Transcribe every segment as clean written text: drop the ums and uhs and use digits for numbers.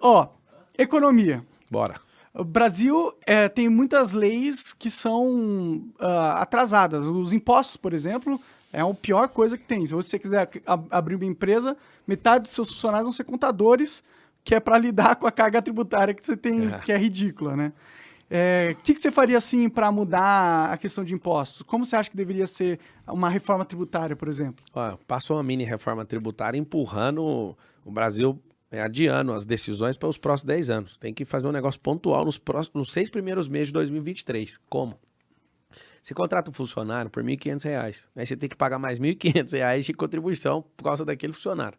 Ó, economia. Bora. O Brasil tem muitas leis que são atrasadas. Os impostos, por exemplo, é a pior coisa que tem. Se você quiser abrir uma empresa, metade dos seus funcionários vão ser contadores, que é para lidar com a carga tributária que você tem, que é ridícula, né? O que você faria, assim, para mudar a questão de impostos? Como você acha que deveria ser uma reforma tributária, por exemplo? Ó, passou uma mini reforma tributária empurrando o Brasil, adiando as decisões para os próximos 10 anos. Tem que fazer um negócio pontual nos 6 primeiros meses de 2023. Como? Você contrata um funcionário por R$ 1.500, aí você tem que pagar mais R$ 1.500 de contribuição por causa daquele funcionário.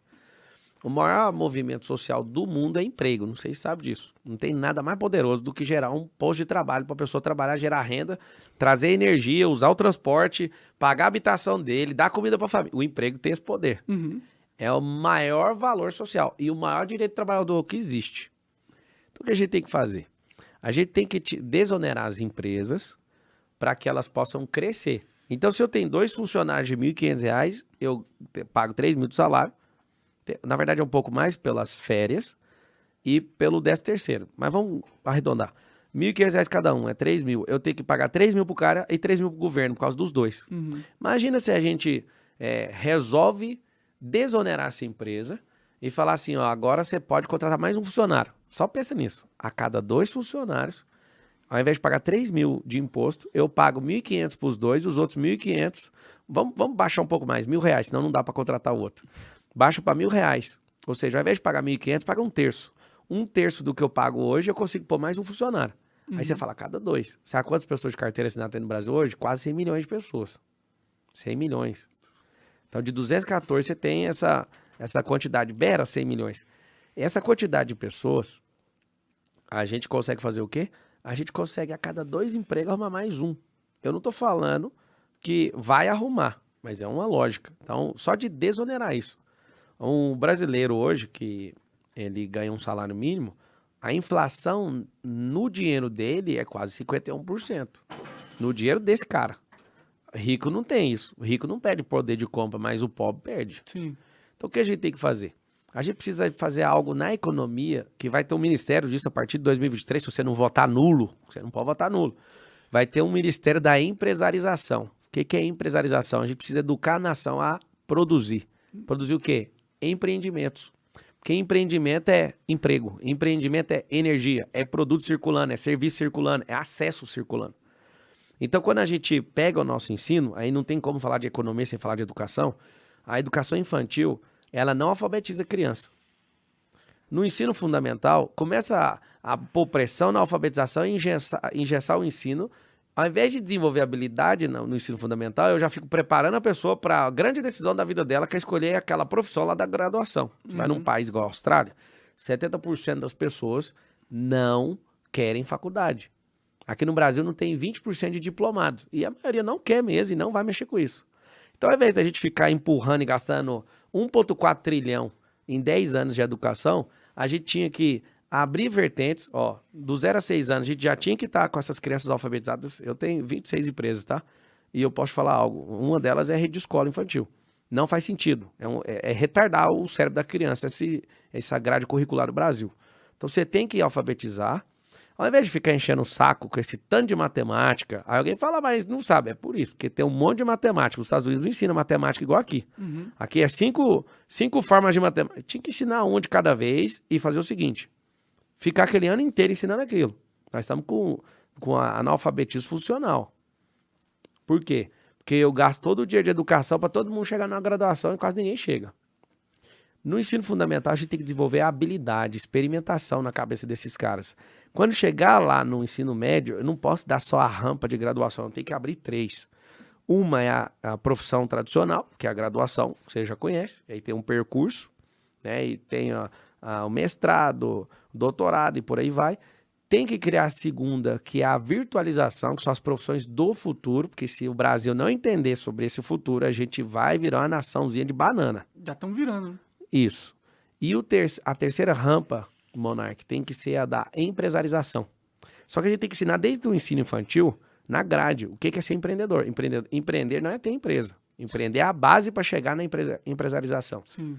O maior movimento social do mundo é emprego, não sei se sabe disso. Não tem nada mais poderoso do que gerar um posto de trabalho para a pessoa trabalhar, gerar renda, trazer energia, usar o transporte, pagar a habitação dele, dar comida para a família. O emprego tem esse poder. Uhum. É o maior valor social e o maior direito do trabalhador que existe. Então o que a gente tem que fazer? A gente tem que desonerar as empresas para que elas possam crescer. Então se eu tenho 2 funcionários de R$ 1.500, eu pago 3.000 de salário. Na verdade é um pouco mais pelas férias e pelo 13º. Mas vamos arredondar. R$ 1.500 cada um, é 3.000. Eu tenho que pagar 3.000 pro cara e 3.000 pro governo, por causa dos 2. Uhum. Imagina se a gente resolve desonerar essa empresa e falar assim, ó, agora você pode contratar mais um funcionário. Só pensa nisso. A cada 2 funcionários, ao invés de pagar 3.000 de imposto, eu pago 1.500 pros 2, os outros 1.500. Vamos baixar um pouco mais, R$ 1.000, senão não dá para contratar o outro. Baixa para R$ 1.000. Ou seja, ao invés de pagar 1.500, paga 1/3. 1/3 do que eu pago hoje, eu consigo pôr mais um funcionário. Aí você fala, cada 2. Sabe quantas pessoas de carteira assinada tem no Brasil hoje? Quase 100 milhões de pessoas. 100 milhões. Então, de 214, você tem essa quantidade. Beira 100 milhões. Essa quantidade de pessoas, a gente consegue fazer o quê? A gente consegue, a cada 2 empregos, arrumar mais um. Eu não estou falando que vai arrumar, mas é uma lógica. Então, só de desonerar isso. Um brasileiro hoje, que ele ganha um salário mínimo, a inflação no dinheiro dele é quase 51%. No dinheiro desse cara. Rico não tem isso. O rico não perde poder de compra, mas o pobre perde. Sim. Então o que a gente tem que fazer? A gente precisa fazer algo na economia, que vai ter um ministério disso a partir de 2023, se você não votar nulo, você não pode votar nulo. Vai ter um ministério da empresarização. O que é empresarização? A gente precisa educar a nação a produzir. Produzir o quê? Empreendimentos. Porque empreendimento é emprego, empreendimento é energia, é produto circulando, é serviço circulando, é acesso circulando. Então, quando a gente pega o nosso ensino, aí não tem como falar de economia sem falar de educação, a educação infantil, ela não alfabetiza a criança. No ensino fundamental, começa a pôr pressão na alfabetização e engessar o ensino. Ao invés de desenvolver habilidade no ensino fundamental, eu já fico preparando a pessoa para a grande decisão da vida dela, que é escolher aquela profissão lá da graduação. Você vai num país igual a Austrália, 70% das pessoas não querem faculdade. Aqui no Brasil não tem 20% de diplomados. E a maioria não quer mesmo e não vai mexer com isso. Então, ao invés da gente ficar empurrando e gastando 1,4 trilhão em 10 anos de educação, a gente tinha que abrir vertentes, ó, do 0 a 6 anos, a gente já tinha que estar com essas crianças alfabetizadas. Eu tenho 26 empresas, tá? E eu posso falar algo. Uma delas é a rede de escola infantil. Não faz sentido. É retardar o cérebro da criança, essa grade curricular do Brasil. Então, você tem que alfabetizar. Ao invés de ficar enchendo o saco com esse tanto de matemática, aí alguém fala, mas não sabe. É por isso, porque tem um monte de matemática. Os Estados Unidos não ensinam matemática igual aqui. Uhum. Aqui é 5 formas de matemática. Tinha que ensinar um de cada vez e fazer o seguinte. Ficar aquele ano inteiro ensinando aquilo. Nós estamos com analfabetismo funcional. Por quê? Porque eu gasto todo o dia de educação para todo mundo chegar na graduação e quase ninguém chega. No ensino fundamental, a gente tem que desenvolver a habilidade, experimentação na cabeça desses caras. Quando chegar lá no ensino médio, eu não posso dar só a rampa de graduação, eu tenho que abrir 3. Uma é a profissão tradicional, que é a graduação, que você já conhece, aí tem um percurso, né, e tem o mestrado, doutorado e por aí vai. Tem que criar a segunda, que é a virtualização, que são as profissões do futuro, porque se o Brasil não entender sobre esse futuro, a gente vai virar uma naçãozinha de banana. Já estão virando, né? Isso. E a terceira rampa, Monark, tem que ser a da empresarização. Só que a gente tem que ensinar desde o ensino infantil, na grade, o que é ser empreendedor. Empreender não é ter empresa. Empreender é a base para chegar na empresarização. Sim.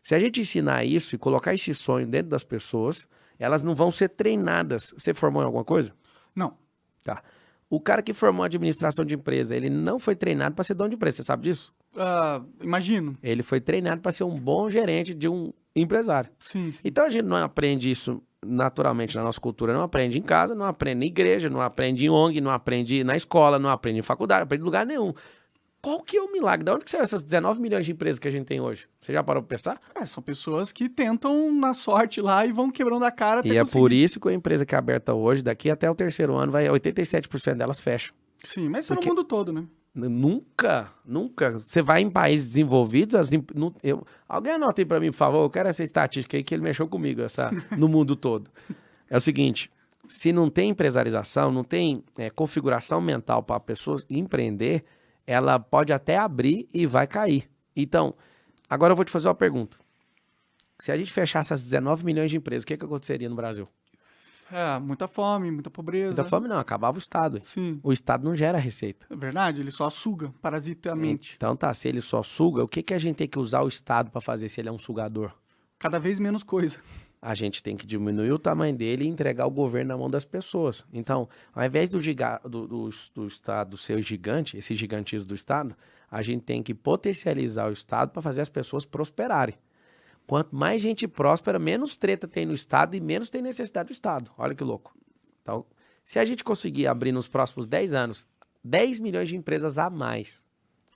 Se a gente ensinar isso e colocar esse sonho dentro das pessoas, elas não vão ser treinadas. Você formou em alguma coisa? Não. Tá. O cara que formou administração de empresa, ele não foi treinado para ser dono de empresa, você sabe disso? Imagino. Ele foi treinado para ser um bom gerente de um empresário. Sim. Então a gente não aprende isso naturalmente na nossa cultura, não aprende em casa, não aprende na igreja, não aprende em ONG, não aprende na escola, não aprende em faculdade, não aprende em lugar nenhum. Qual que é o milagre? De onde que saiu essas 19 milhões de empresas que a gente tem hoje? Você já parou pra pensar? São pessoas que tentam na sorte lá e vão quebrando a cara até E é conseguir. por isso que a empresa que é aberta hoje, daqui até o terceiro ano, 87% delas fecham. Sim, mas isso é no mundo todo, né? Nunca. Você vai em países desenvolvidos, alguém anota aí pra mim, por favor, eu quero essa estatística aí que ele mexeu comigo, no mundo todo. É o seguinte, se não tem empresarização, não tem configuração mental para a pessoa empreender, ela pode até abrir e vai cair. Então, agora eu vou te fazer uma pergunta. Se a gente fechasse as 19 milhões de empresas, o que aconteceria no Brasil? Muita fome, muita pobreza. Muita fome não, acabava o Estado. Sim. O Estado não gera receita. É verdade, ele só suga parasitamente. Então tá, se ele só suga, o que a gente tem que usar o Estado para fazer se ele é um sugador? Cada vez menos coisa. A gente tem que diminuir o tamanho dele e entregar o governo na mão das pessoas. Então, ao invés do Estado ser gigante, esse gigantismo do Estado, a gente tem que potencializar o Estado para fazer as pessoas prosperarem. Quanto mais gente próspera, menos treta tem no Estado e menos tem necessidade do Estado. Olha que louco. Então, se a gente conseguir abrir nos próximos 10 anos 10 milhões de empresas a mais,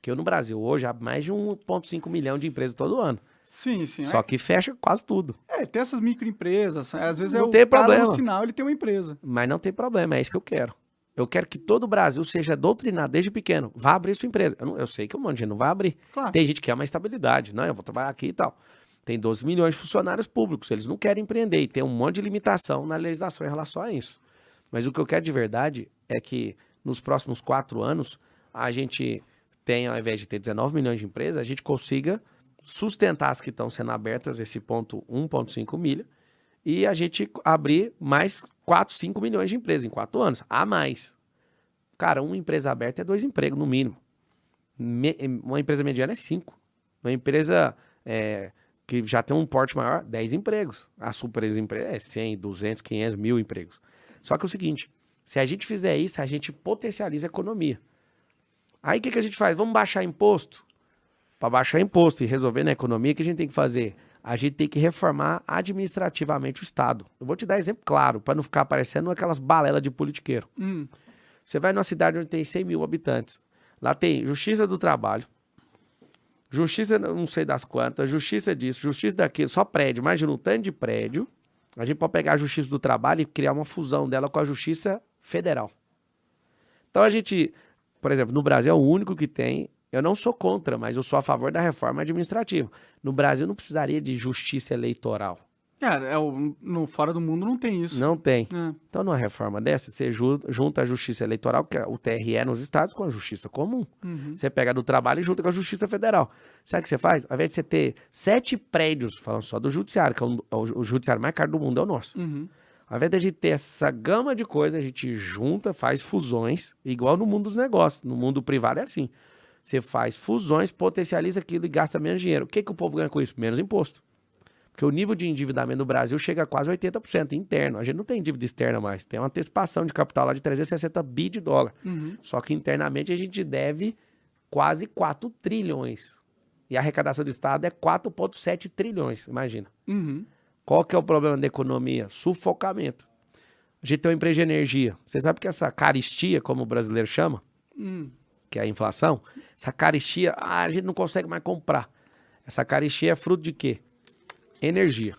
que eu no Brasil hoje há mais de 1,5 milhão de empresas todo ano. Sim. Só que fecha quase tudo. Tem essas microempresas, às vezes Não o tem cara problema. no sinal, ele tem uma empresa. Mas não tem problema, é isso que eu quero. Eu quero que todo o Brasil seja doutrinado desde pequeno. Vá abrir sua empresa. Eu sei que um monte de gente não vai abrir. Claro. Tem gente que quer uma estabilidade. Não, eu vou trabalhar aqui e tal. Tem 12 milhões de funcionários públicos. Eles não querem empreender e tem um monte de limitação na legislação em relação a isso. Mas o que eu quero de verdade é que nos próximos 4 anos a gente tenha, ao invés de ter 19 milhões de empresas, a gente consiga sustentar as que estão sendo abertas, esse ponto 1,5 milha, e a gente abrir mais 4, 5 milhões de empresas em 4 anos, a mais. Cara, uma empresa aberta é 2 empregos, no mínimo. Uma empresa mediana é 5. Uma empresa que já tem um porte maior, 10 empregos. A super empresa é 100, 200, 500, 1.000 empregos. Só que é o seguinte, se a gente fizer isso, a gente potencializa a economia. Aí o que a gente faz? Vamos baixar imposto? Para baixar imposto e resolver na economia, o que a gente tem que fazer? A gente tem que reformar administrativamente o Estado. Eu vou te dar exemplo claro, para não ficar parecendo aquelas balelas de politiqueiro. Você vai numa cidade onde tem 100 mil habitantes. Lá tem Justiça do Trabalho, Justiça não sei das quantas, Justiça disso, Justiça daquilo, só prédio. Imagina um tanto de prédio. A gente pode pegar a Justiça do Trabalho e criar uma fusão dela com a Justiça Federal. Então a gente, por exemplo, no Brasil é o único que tem. Eu não sou contra, mas eu sou a favor da reforma administrativa. No Brasil não precisaria de justiça eleitoral. No fora do mundo não tem isso. Não tem. Então, numa reforma dessa, você junta a justiça eleitoral, que é o TRE nos estados, com a justiça comum. Você pega do trabalho e junta com a justiça federal. Sabe o que você faz? Ao invés de você ter 7 prédios, falando só do judiciário, que é o judiciário mais caro do mundo, é o nosso. Ao invés de a gente ter essa gama de coisas, a gente junta, faz fusões, igual no mundo dos negócios. No mundo privado é assim. Você faz fusões, potencializa aquilo e gasta menos dinheiro. O que o povo ganha com isso? Menos imposto. Porque o nível de endividamento no Brasil chega a quase 80% interno. A gente não tem dívida externa mais. Tem uma antecipação de capital lá de 360 bi de dólar. Só que internamente a gente deve quase 4 trilhões. E a arrecadação do Estado é 4,7 trilhões. Imagina. Qual que é o problema da economia? Sufocamento. A gente tem uma empresa de energia. Você sabe que essa caristia, como o brasileiro chama, que é a inflação, essa caristia, a gente não consegue mais comprar. Essa caristia é fruto de quê? Energia.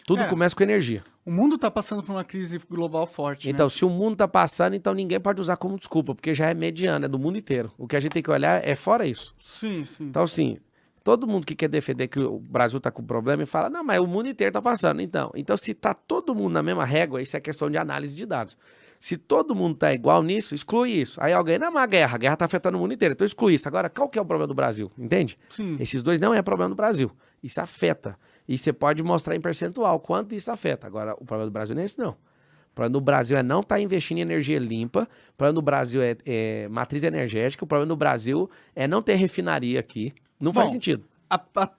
Tudo começa com energia. O mundo está passando por uma crise global forte, Então, né? se o mundo está passando, então ninguém pode usar como desculpa, porque já é mediano, é do mundo inteiro. O que a gente tem que olhar é fora isso. Sim. Então, assim, todo mundo que quer defender que o Brasil está com problema e fala, não, mas o mundo inteiro está passando. Então, se está todo mundo na mesma régua, isso é questão de análise de dados. Se todo mundo está igual nisso, exclui isso. Aí alguém, não, mas a guerra está afetando o mundo inteiro, então exclui isso. Agora, qual que é o problema do Brasil? Entende? Sim. Esses dois não é problema do Brasil. Isso afeta. E você pode mostrar em percentual quanto isso afeta. Agora, o problema do Brasil não é esse, não. O problema do Brasil é não estar investindo em energia limpa. O problema do Brasil é matriz energética. O problema do Brasil é não ter refinaria aqui. Não faz sentido.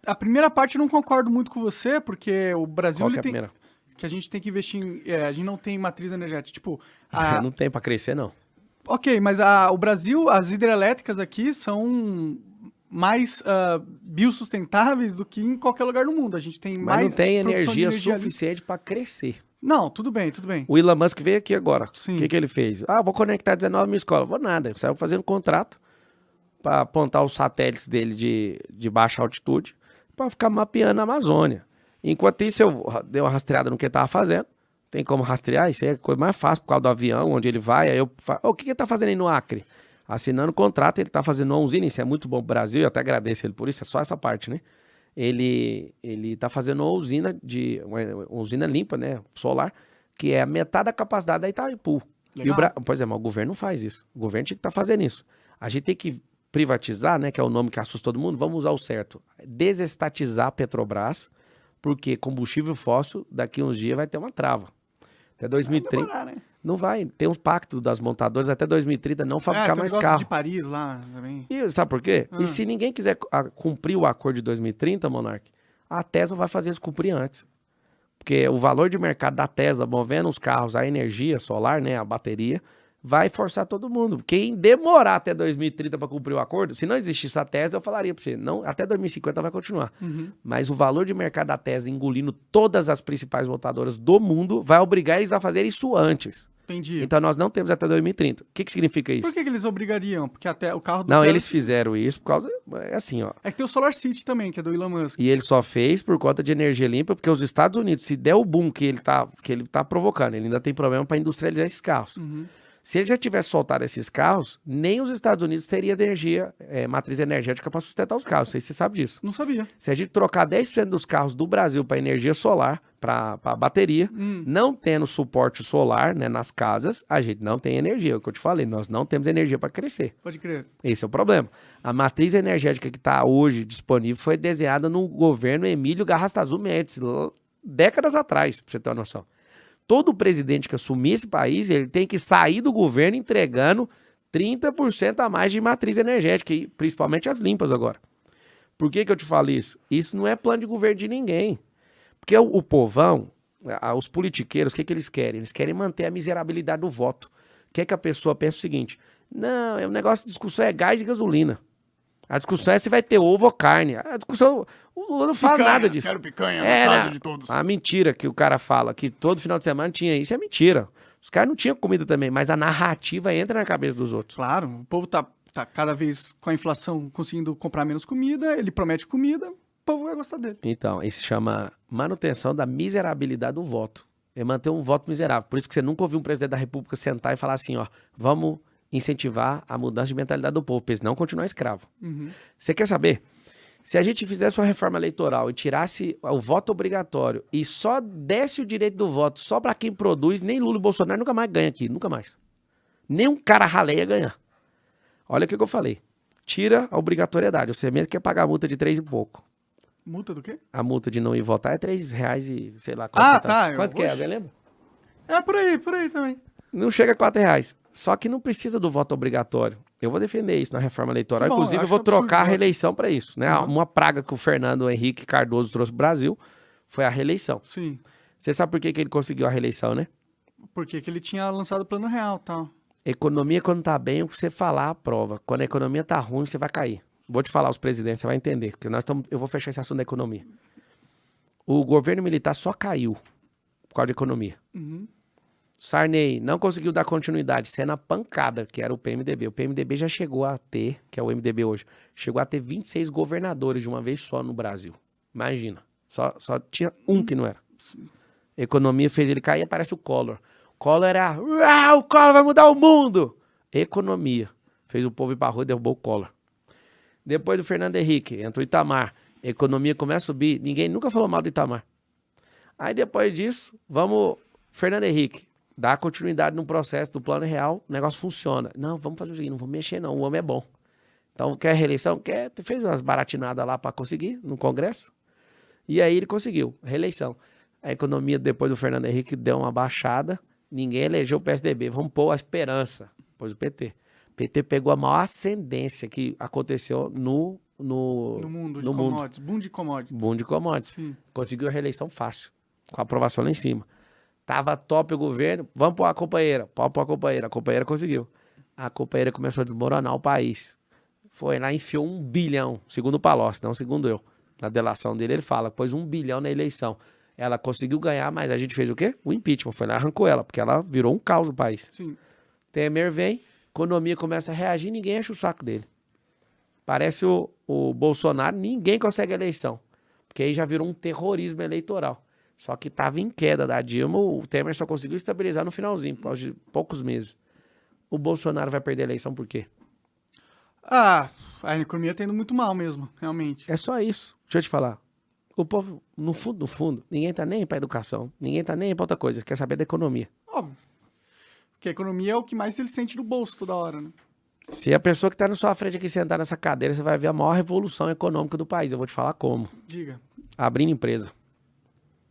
A primeira parte eu não concordo muito com você, porque o Brasil Qual que ele é a tem... primeira? Que a gente tem que investir em... a gente não tem matriz energética. Tipo, Não tem pra crescer, não. ok, mas o Brasil, as hidrelétricas aqui são mais biossustentáveis do que em qualquer lugar do mundo. A gente tem Mas mais não tem produção de energia ali. suficiente pra crescer. Não, tudo bem, tudo bem. O Elon Musk veio aqui agora. Sim. O que ele fez? Vou conectar 19 mil escolas. Vou nada. Ele saiu fazendo contrato para apontar os satélites dele de baixa altitude para ficar mapeando a Amazônia. Enquanto isso, eu dei uma rastreada no que ele estava fazendo. Tem como rastrear? Isso é a coisa mais fácil por causa do avião, onde ele vai. Aí eu falo, o que ele está fazendo aí no Acre? Assinando contrato, ele está fazendo uma usina. Isso é muito bom pro Brasil, eu até agradeço ele por isso, é só essa parte, né? Ele tá fazendo uma usina limpa, né? Solar, que é a metade da capacidade da Itaipu. Pois é, mas o governo não faz isso. O governo tinha que estar fazendo isso. A gente tem que privatizar, né? Que é o nome que assusta todo mundo. Vamos usar o certo. Desestatizar a Petrobras, porque combustível fóssil, daqui a uns dias vai ter uma trava. Até 2030. Vai demorar, né? Não vai. Tem um pacto das montadoras até 2030 não fabricar mais carro. de Paris lá também. E sabe por quê? E se ninguém quiser cumprir o acordo de 2030, Monark, a Tesla vai fazer isso cumprir antes. Porque o valor de mercado da Tesla, movendo os carros, a energia solar, né, a bateria, vai forçar todo mundo. Quem demorar até 2030 para cumprir o acordo, se não existisse a Tesla, eu falaria para você, não, até 2050 vai continuar. Mas o valor de mercado da Tesla, engolindo todas as principais montadoras do mundo, vai obrigar eles a fazer isso antes. Entendi. Então nós não temos até 2030. O que significa isso? Por que eles obrigariam? Porque até o carro do Não, Tesla- eles fizeram isso por causa... É assim, ó. É que tem o Solar City também, que é do Elon Musk. E ele só fez por conta de energia limpa, porque os Estados Unidos, se der o boom que ele tá provocando, ele ainda tem problema para industrializar esses carros. Se ele já tivesse soltado esses carros, nem os Estados Unidos teria energia, matriz energética para sustentar os carros. Não sei se você sabe disso. Não sabia. Se a gente trocar 10% dos carros do Brasil para energia solar, para bateria, não tendo suporte solar, né, nas casas, a gente não tem energia. É o que eu te falei, nós não temos energia para crescer. Pode crer. Esse é o problema. A matriz energética que está hoje disponível foi desenhada no governo Emílio Garrastazu Médici, décadas atrás, para você ter uma noção. Todo presidente que assumir esse país, ele tem que sair do governo entregando 30% a mais de matriz energética, e principalmente as limpas agora. Por que eu te falo isso? Isso não é plano de governo de ninguém. Porque o povão, os politiqueiros, o que eles querem? Eles querem manter a miserabilidade do voto. Quer que a pessoa pense o seguinte, não, o negócio de discussão é gás e gasolina. A discussão é se vai ter ovo ou carne. A discussão, o Lula não fala nada disso. Quero picanha, no caso de todos. A mentira que o cara fala, que todo final de semana tinha isso, é mentira. Os caras não tinham comida também, mas a narrativa entra na cabeça dos outros. Claro, o povo tá cada vez com a inflação conseguindo comprar menos comida, ele promete comida, o povo vai gostar dele. Então, isso chama manutenção da miserabilidade do voto. É manter um voto miserável. Por isso que você nunca ouviu um presidente da República sentar e falar assim, ó, vamos incentivar a mudança de mentalidade do povo, para eles não continuar escravo. Você quer saber? Se a gente fizesse uma reforma eleitoral e tirasse o voto obrigatório e só desse o direito do voto só para quem produz, nem Lula e Bolsonaro nunca mais ganha aqui, nunca mais. Nem um cara ralé ia ganhar. Olha o que eu falei. Tira a obrigatoriedade. Você mesmo quer pagar a multa de 3 e pouco. Multa do quê? A multa de não ir votar é R$3 e sei lá. Tá. Quanto que é? Alguém lembra? É por aí também. Não chega a R$4. Só que não precisa do voto obrigatório. Eu vou defender isso na reforma eleitoral. Bom, Inclusive, eu vou trocar a reeleição para isso. Né? Uma praga que o Fernando Henrique Cardoso trouxe pro Brasil foi a reeleição. Sim. Você sabe por que ele conseguiu a reeleição, né? Porque que ele tinha lançado o plano real e tal. Economia, quando tá bem, você falar a prova. Quando a economia tá ruim, você vai cair. Vou te falar os presidentes, você vai entender. Porque eu vou fechar esse assunto da economia. O governo militar só caiu por causa da economia. Sarney não conseguiu dar continuidade, sendo a pancada, que era o PMDB. O PMDB já chegou a ter, que é o MDB hoje, chegou a ter 26 governadores de uma vez só no Brasil. Imagina. Só tinha um que não era. A economia fez ele cair e aparece o Collor. Collor era, o Collor vai mudar o mundo. Economia. Fez o povo ir pra rua e derrubou o Collor. Depois do Fernando Henrique, entrou o Itamar. A economia começa a subir. Ninguém nunca falou mal do Itamar. Aí depois disso, vamos, Fernando Henrique. Dá continuidade no processo do plano real, o negócio funciona. Não, vamos fazer o seguinte, não vamos mexer não, o homem é bom. Então, quer reeleição? Quer? Fez umas baratinadas lá para conseguir no Congresso. E aí ele conseguiu, reeleição. A economia depois do Fernando Henrique deu uma baixada, ninguém elegeu o PSDB. Vamos pôr a esperança, pôs o PT. O PT pegou a maior ascendência que aconteceu No mundo de commodities. Boom de commodities. Boom de commodities. Sim. Conseguiu a reeleição fácil, com a aprovação lá em cima. Tava top o governo, vamos pôr a companheira. Pode pôr a companheira conseguiu. A companheira começou a desmoronar o país. Foi lá, enfiou 1 bilhão, segundo o Palocci, não segundo eu. Na delação dele, ele fala, pôs 1 bilhão na eleição. Ela conseguiu ganhar, mas a gente fez o quê? O impeachment. Foi lá e arrancou ela, porque ela virou um caos no país. Sim. Temer vem, economia começa a reagir, ninguém enche o saco dele. Parece o Bolsonaro, ninguém consegue eleição. Porque aí já virou um terrorismo eleitoral. Só que estava em queda da Dilma, o Temer só conseguiu estabilizar no finalzinho, por causa de poucos meses. O Bolsonaro vai perder a eleição por quê? A economia tá indo muito mal mesmo, realmente. É só isso. Deixa eu te falar. O povo, no fundo, ninguém tá nem pra educação, ninguém tá nem pra outra coisa, quer saber da economia. Óbvio. Porque a economia é o que mais ele sente no bolso toda hora, né? Se a pessoa que tá na sua frente aqui sentar nessa cadeira, você vai ver a maior revolução econômica do país. Eu vou te falar como. Diga. Abrindo empresa.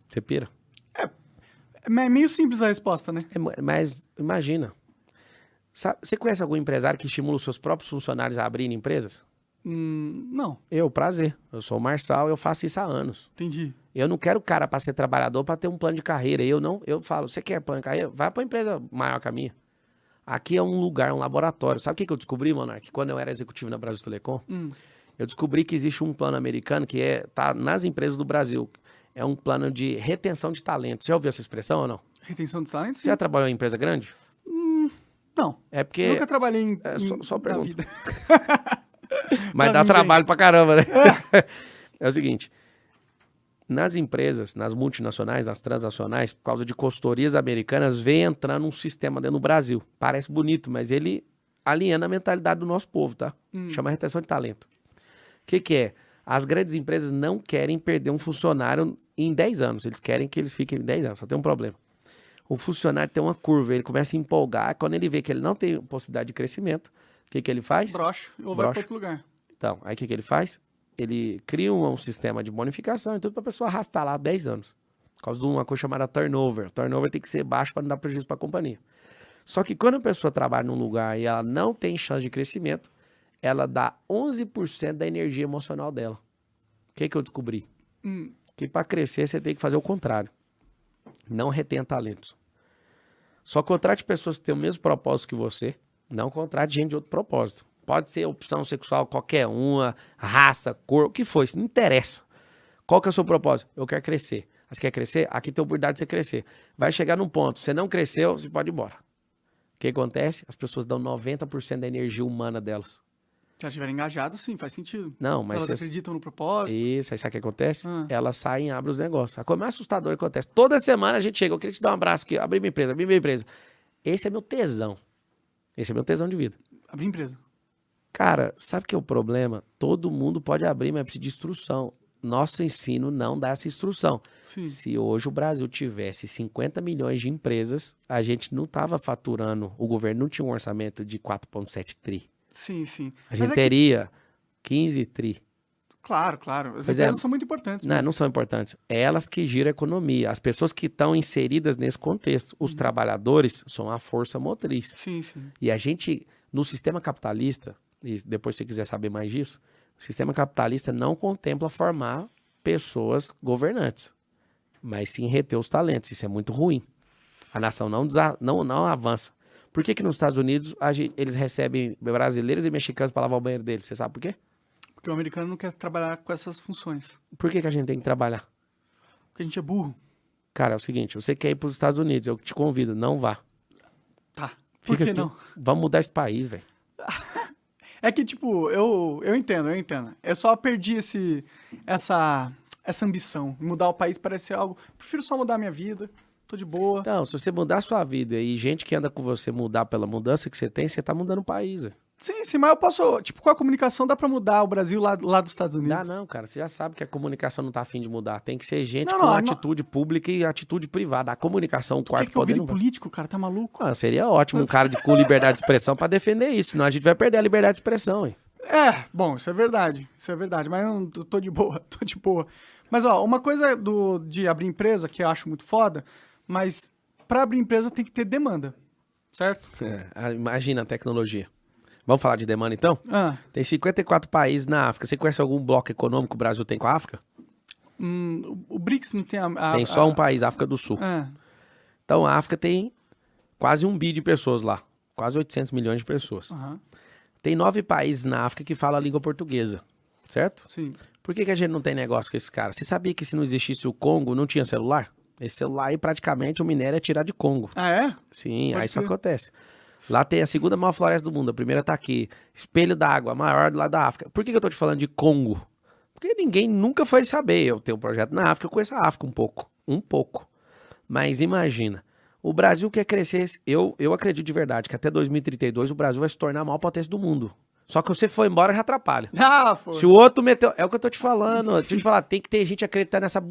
Você pira? É meio simples a resposta, né? Mas imagina. Você conhece algum empresário que estimula os seus próprios funcionários a abrirem empresas? Não. Prazer. Eu sou o Marçal, eu faço isso há anos. Entendi. Eu não quero o cara para ser trabalhador, para ter um plano de carreira. Eu falo, você quer plano de carreira? Vai para uma empresa maior que a minha. Aqui é um lugar, um laboratório. Sabe o que eu descobri, Monark? Quando eu era executivo na Brasil Telecom, eu descobri que existe um plano americano que tá nas empresas do Brasil. É um plano de retenção de talentos. Já ouviu essa expressão ou não? Retenção de talentos? Você já trabalhou em empresa grande? Não. É porque... Nunca trabalhei em só na pergunta. vida. Mas dá trabalho pra caramba, né? É o seguinte. Nas empresas, nas multinacionais, nas transnacionais, por causa de consultorias americanas, vem entrando um sistema dentro do Brasil. Parece bonito, mas ele aliena a mentalidade do nosso povo, tá? Chama retenção de talento. O que é? As grandes empresas não querem perder um funcionário em 10 anos. Eles querem que eles fiquem 10 anos. Só tem um problema. O funcionário tem uma curva, ele começa a empolgar. Quando ele vê que ele não tem possibilidade de crescimento, o que ele faz? Brocha, ou vai para outro lugar. Então, aí o que ele faz? Ele cria um sistema de bonificação e tudo para a pessoa arrastar lá 10 anos. Por causa de uma coisa chamada turnover. Turnover tem que ser baixo para não dar prejuízo para a companhia. Só que quando a pessoa trabalha num lugar e ela não tem chance de crescimento, ela dá 11% da energia emocional dela. O que eu descobri? Que para crescer você tem que fazer o contrário. Não retenha talentos. Só contrate pessoas que têm o mesmo propósito que você. Não contrate gente de outro propósito. Pode ser opção sexual qualquer uma, raça, cor, o que for, isso não interessa. Qual que é o seu propósito? Eu quero crescer. Você quer crescer? Aqui tem a oportunidade de você crescer. Vai chegar num ponto, você não cresceu, você pode ir embora. O que acontece? As pessoas dão 90% da energia humana delas. Se elas estiverem engajadas, sim, faz sentido. Não, mas... Elas acreditam no propósito. Isso, aí sabe o que acontece? Elas saem e abrem os negócios. A coisa mais assustadora que acontece. Toda semana a gente chega, eu queria te dar um abraço aqui, abrir minha empresa. Esse é meu tesão. Esse é meu tesão de vida. Abrir empresa. Cara, sabe o que é o problema? Todo mundo pode abrir, mas precisa de instrução. Nosso ensino não dá essa instrução. Sim. Se hoje o Brasil tivesse 50 milhões de empresas, a gente não estava faturando, o governo não tinha um orçamento de 4,7 tri. Sim, sim. A gente teria 15 tri. Claro. As empresas são muito importantes. Não são importantes. É elas que giram a economia. As pessoas que estão inseridas nesse contexto. Os trabalhadores são a força motriz. Sim. E a gente, no sistema capitalista, e depois se você quiser saber mais disso, o sistema capitalista não contempla formar pessoas governantes, mas sim reter os talentos. Isso é muito ruim. A nação não avança. Por que nos Estados Unidos eles recebem brasileiros e mexicanos para lavar o banheiro deles? Você sabe por quê? Porque o americano não quer trabalhar com essas funções. Por que a gente tem que trabalhar? Porque a gente é burro. Cara, é o seguinte, você quer ir para os Estados Unidos, eu te convido, não vá. Tá. Por que não? Vamos mudar esse país, velho. É que, tipo, eu entendo. Eu só perdi essa ambição. Mudar o país parece ser algo... Prefiro só mudar a minha vida, tô de boa. Então, se você mudar a sua vida e gente que anda com você mudar pela mudança que você tem, você tá mudando o país, velho. Sim, mas eu posso... Tipo, com a comunicação dá pra mudar o Brasil lá dos Estados Unidos. Não, cara. Você já sabe que a comunicação não tá afim de mudar. Tem que ser gente com atitude pública e atitude privada. A comunicação, o quarto poder não vai. Político, cara? Tá maluco? Seria ótimo um cara com liberdade de expressão pra defender isso. Senão a gente vai perder a liberdade de expressão, hein? Bom, isso é verdade. Mas eu não tô de boa, Mas, ó, uma coisa de abrir empresa, que eu acho muito foda, mas pra abrir empresa tem que ter demanda, certo? Imagina a tecnologia. Vamos falar de demanda, então? Ah, Tem 54 países na África. Você conhece algum bloco econômico que o Brasil tem com a África? o BRICS não tem Tem só um país, a África do Sul. É. Então, a África tem quase 1 bi de pessoas lá. Quase 800 milhões de pessoas. Aham. Tem 9 países na África que falam a língua portuguesa, certo? Sim. Por que a gente não tem negócio com esses caras? Você sabia que se não existisse o Congo, não tinha celular? Esse celular aí, praticamente, o minério é tirar de Congo. Ah, é? Sim, Pode aí isso crer. acontece. Lá tem a segunda maior floresta do mundo. A primeira tá aqui. Espelho d'água, a maior lá da África. Por que eu tô te falando de Congo? Porque ninguém nunca foi saber. Eu tenho um projeto na África, eu conheço a África um pouco. Um pouco. Mas imagina, o Brasil quer crescer. Eu acredito de verdade que até 2032 o Brasil vai se tornar a maior potência do mundo. Só que você foi embora já atrapalha. Ah, pô. Se o outro meteu. É o que eu tô te falando. Deixa eu te falar, tem que ter gente acreditando nessa